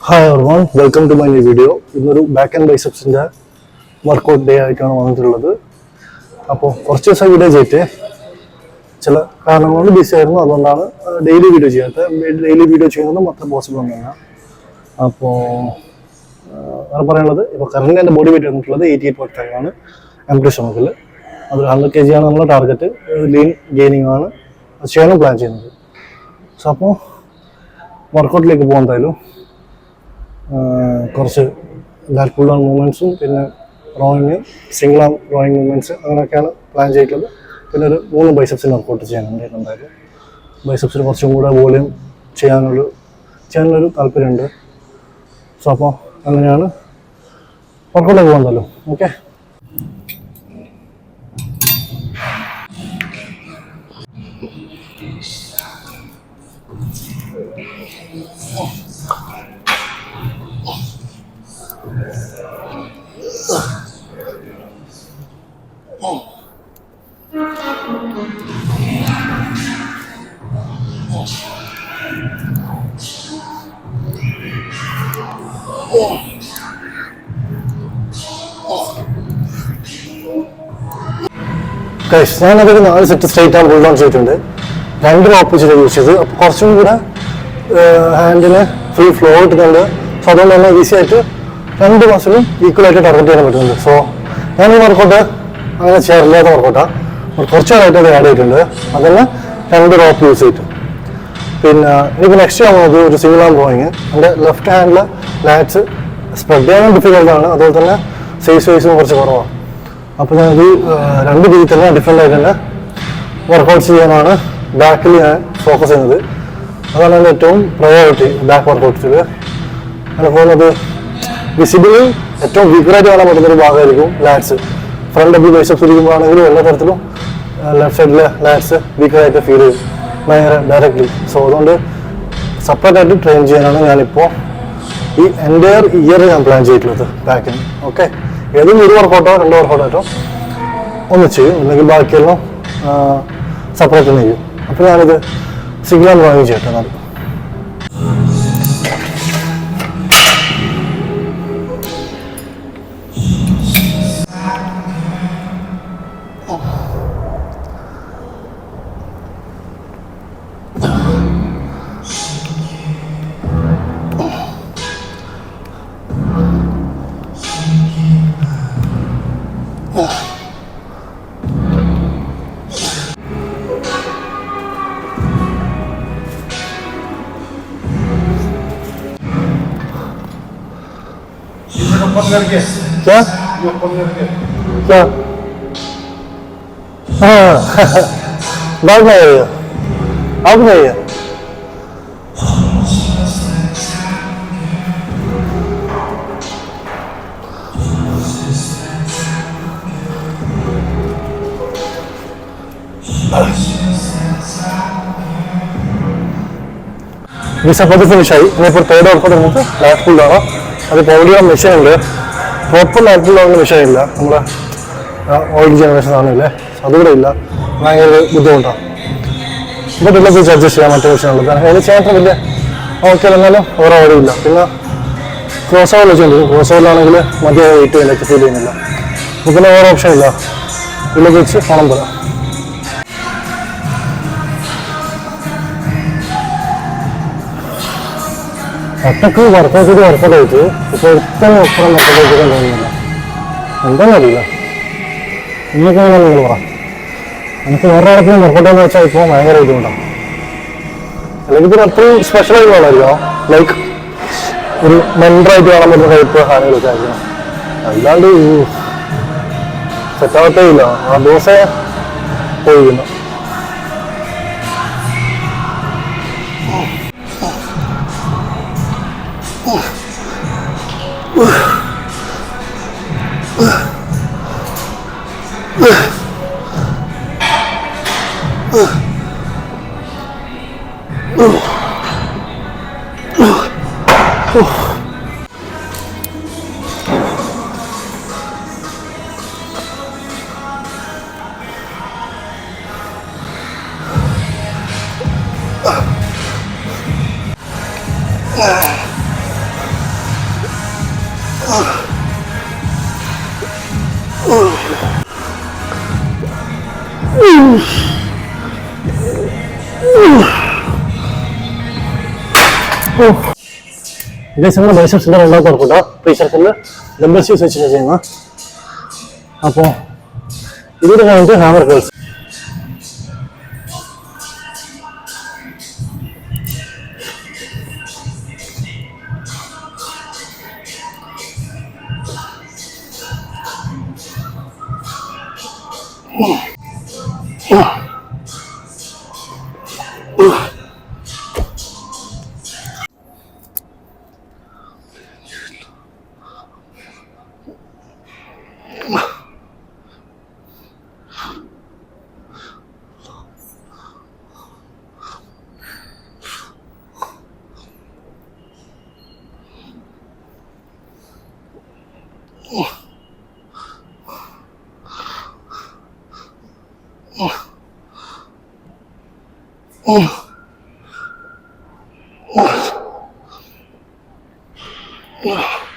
Hi everyone, welcome to my new video. ഇന്നൊരു back and ബൈസെപ്സിൻ്റെ workout day ആയിട്ടാണ് വന്നിട്ടുള്ളത്. അപ്പോൾ കുറച്ച് ദിവസം വീഡിയോ ചെയ്തിട്ട് ചില കാരണങ്ങൾ കൊണ്ട് ബിസി ആയിരുന്നു. അതുകൊണ്ടാണ് ഡെയിലി വീഡിയോ ചെയ്യാത്തത്. ഡെയിലി വീഡിയോ ചെയ്യുന്നത് മാത്രം പോസിബിൾ ഒന്നുമില്ല. അപ്പോൾ വേറെ പറയാനുള്ളത്, ഇപ്പോൾ കറന്റ് എൻ്റെ ബോഡി വെയിറ്റ് വന്നിട്ടുള്ളത് 88.5 ആണ് എംപ്റ്റി സ്റ്റൊമക്കിൽ. അത് 100 kg ആണ് നമ്മുടെ ടാർഗറ്റ്. ലീൻ ഗെയിനിങ് ആണ് അത് ചെയ്യാനും പ്ലാൻ ചെയ്യുന്നത്. സോ അപ്പോൾ വർക്കൗട്ടിലേക്ക് പോകാൻ എന്തായാലും കുറച്ച് ലാറ്റ് പുൾ ഡൗൺ മൂവ്മെൻറ്റ്സും പിന്നെ റോയിങ്, സിംഗിൾ ആം റോയിങ് മൂവ്മെൻറ്റ്സ് അങ്ങനെയൊക്കെയാണ് പ്ലാൻ ചെയ്തിട്ടുള്ളത്. പിന്നെ ഒരു 3 ബൈസെപ്സിന് വർക്കൗട്ട് ചെയ്യാനുണ്ട്. എന്തായാലും ബൈസെപ്സിന് കുറച്ചും കൂടെ വോളിയം ചെയ്യാനുള്ളൊരു താല്പര്യമുണ്ട്. സോ അപ്പോൾ അങ്ങനെയാണ് വർക്കൗട്ടിലേക്ക് പോകുന്നല്ലോ. ഓക്കെ, ഞാനതൊരു 4 സെറ്റ് സ്ട്രൈറ്റ് ആം പുൾ ഡൗൺ ചെയ്തിട്ടുണ്ട്. 2 റോപ്പ് വെച്ചിട്ട് യൂസ് ചെയ്ത്. അപ്പോൾ കുറച്ചും കൂടെ ഹാൻഡിന് ഫുൾ ഫ്ലോ കിട്ടുന്നുണ്ട്. സോ അതുകൊണ്ട് തന്നെ ഈസി ആയിട്ട് 2 മസിലും ഈക്വലായിട്ട് ടാർഗറ്റ് ചെയ്യാൻ പറ്റുന്നുണ്ട്. സോ ഞാൻ ഈ വർക്കൗട്ട് അങ്ങനെ ചെയ്യാറില്ലാത്ത വർക്കൗട്ടാണ്. കുറച്ച് കാലമായിട്ട് അത് ആഡ് ചെയ്തിട്ടുണ്ട്. അതന്നെ 2 റോപ്പ് യൂസ് ചെയ്തിട്ട്. പിന്നെ എനിക്ക് നെക്സ്റ്റ് ആവുന്നത് ഒരു സിംഗിൾ ആം റോയിങ്. എൻ്റെ ലെഫ്റ്റ് ഹാൻഡിൽ ലാറ്റ്സ് സ്പ്രെഡ് ചെയ്യാൻ ഡിഫിക്കൽട്ടാണ്. അതുപോലെ തന്നെ സൈസ് വൈസും കുറച്ച് കുറവാണ്. അപ്പോൾ ഞാനത് 2 രീതിയിൽ തന്നെ ഡിഫറെൻ്റ് ആയിട്ട് തന്നെ വർക്കൗട്ട്സ് ചെയ്യാനാണ് ബാക്കിൽ ഞാൻ ഫോക്കസ് ചെയ്യുന്നത്. അതാണ് എൻ്റെ ഏറ്റവും പ്രയോറിറ്റി ബാക്ക് വർക്കൗട്ട്സിൽ. അതുപോലെ അത് വിസിബിളി ഏറ്റവും വീക്കറായിട്ട് കാണാൻ പറ്റുന്നൊരു ഭാഗമായിരിക്കും ലാറ്റ്സ്. ഫ്രണ്ട് ഡബിൾ ബൈസെപ്സ് ഇരിക്കുമ്പോഴാണെങ്കിലും എല്ലാ തരത്തിലും ലെഫ്റ്റ് സൈഡിലെ ലാറ്റ്സ് വീക്കറായിട്ട് ഫീൽ ചെയ്യും ഭയങ്കര ഡയറക്റ്റ്ലി. സോ അതുകൊണ്ട് സെപ്പറേറ്റ് ആയിട്ട് ട്രെയിൻ ചെയ്യാനാണ് ഞാനിപ്പോൾ ഈ എൻ്റയർ ഇയർ ഞാൻ പ്ലാൻ ചെയ്തിട്ടുള്ളത് ബാക്കിന്. ഓക്കെ, ഏതും 1 വർക്കൗട്ടോ 2 വർക്കൗട്ടോ ഒന്ന് ചെയ്യും, അല്ലെങ്കിൽ ബാക്കിയെല്ലാം സെപ്പറേറ്റ് തന്നെ ചെയ്യും. അപ്പോൾ ഞാനിത് സിഗ്നൽ വാങ്ങി ചെയ്യട്ടെ. എന്നാൽ क्या क्या हाँ बाद में आएगा, अब नहीं है. ഈ സപ്പോർട്ട് ഫിനിഷായി. ഇനിയിപ്പോൾ 3rd വർക്കൗട്ട് നമുക്ക് ലാറ്റ് പുൾ ഡൗൺ. അത് പൗഡിയുടെ മെഷീൻ ഉണ്ട്. പ്രോപ്പർ ലാറ്റ് പുൾ ഡൗണിൻ്റെ മെഷീൻ ഇല്ല. നമ്മുടെ ഓൾഡ് ജനറേഷൻ ആണല്ലേ, അതുകൂടെ ഇല്ല. ഭയങ്കര ബുദ്ധിമുട്ടാണ്. ഇപ്പോൾ ഇതിലൊക്കെ അഡ്ജസ്റ്റ് ചെയ്യാൻ മറ്റേ മെഷീനുള്ളത്. അതിന് ചെയ്യാൻ വലിയ ഓക്കെ എന്നാലും ഓരോ ഓടിയില്ല. പിന്നെ ക്രോസ് ഓവർ വെച്ചിട്ടുണ്ട്. ക്രോസ് ഓവറിലാണെങ്കിൽ മതിയായ വെയിറ്റ് അതിലേക്ക് ഫീൽ ചെയ്യുന്നില്ല. അപ്പോൾ പിന്നെ ഓരോ ഓപ്ഷൻ ഇല്ല. ഇതിലൊക്കെ വെച്ച് പണം പോലെ ഒറ്റക്ക് വർക്കൗട്ട് ആയിട്ട് ഇപ്പോൾ ഇത്രയും അപ്പുറം വർക്കൗട്ട് തോന്നുന്നില്ല. എന്താണെന്ന് അറിയില്ല. ഇന്നൊക്കെ നിങ്ങൾ പറ. നമുക്ക് വേറെ ആൾക്കും വർക്കൗട്ട് എന്ന് വെച്ചാൽ ഇപ്പോൾ ഭയങ്കര ബുദ്ധിമുട്ടാണ്. അല്ലെങ്കിൽ പിന്നെ അത്രയും സ്പെഷ്യലായിട്ട് വേണമല്ലോ. ലൈക്ക് ഒരു മെൻഡറായിട്ട് കാണാൻ പറ്റുന്ന ടൈപ്പ് ഹാനുകളൊക്കെ ആയിരിക്കണം. അല്ലാണ്ട് സെറ്റാവത്തേ ഇല്ല. ആ ദിവസേ പോയിരിക്കുന്നു. ഇതേ സമയം ബൈസെപ്സിൻ്റെ രണ്ടാമത്തെ വർക്കൗട്ടോ പ്രീസെപ്സിൽ ഡംബൽസ് യൂസ് വെച്ചിട്ട് ചെയ്യുന്നത്. അപ്പോൾ ഇതിന് കഴിഞ്ഞിട്ട് ഹാമർ കേൾസ്. Oh.